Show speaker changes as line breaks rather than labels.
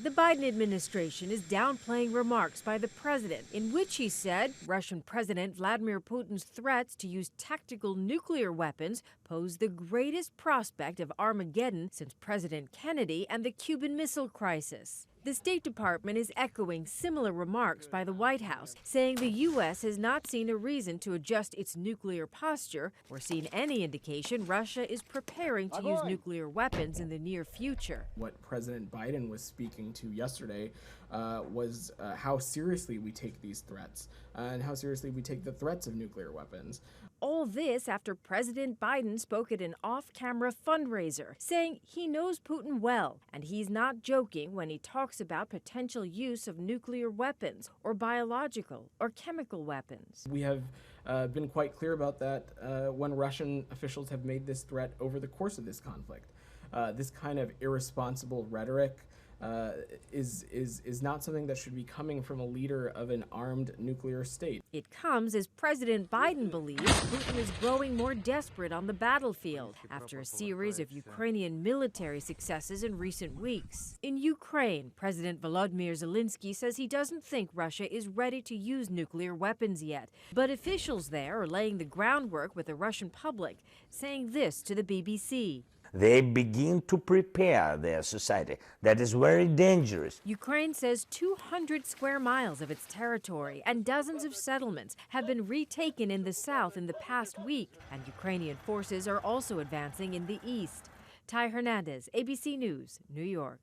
The Biden administration is downplaying remarks by the president in which he said Russian President Vladimir Putin's threats to use tactical nuclear weapons pose the greatest prospect of Armageddon since President Kennedy and the Cuban Missile Crisis. The State Department is echoing similar remarks by the White House, saying the U.S. has not seen a reason to adjust its nuclear posture or seen any indication Russia is preparing to use nuclear weapons in the near future.
What President Biden was speaking to yesterday was how seriously we take these threats and how seriously we take the threats of nuclear weapons.
All this after President Biden spoke at an off-camera fundraiser, saying he knows Putin well, and he's not joking when he talks about potential use of nuclear weapons or biological or chemical weapons.
We have been quite clear about that when Russian officials have made this threat over the course of this conflict. This kind of irresponsible rhetoric is not something that should be coming from a leader of an armed nuclear state.
It comes as President Biden believes Putin is growing more desperate on the battlefield after a series of Ukrainian military successes in recent weeks. In Ukraine, President Volodymyr Zelensky says he doesn't think Russia is ready to use nuclear weapons yet, but officials there are laying the groundwork with the Russian public, saying this to the BBC.
They begin to prepare their society. That is very dangerous.
Ukraine says 200 square miles of its territory and dozens of settlements have been retaken in the south in the past week, and Ukrainian forces are also advancing in the east. Ty Hernandez, ABC News, New York.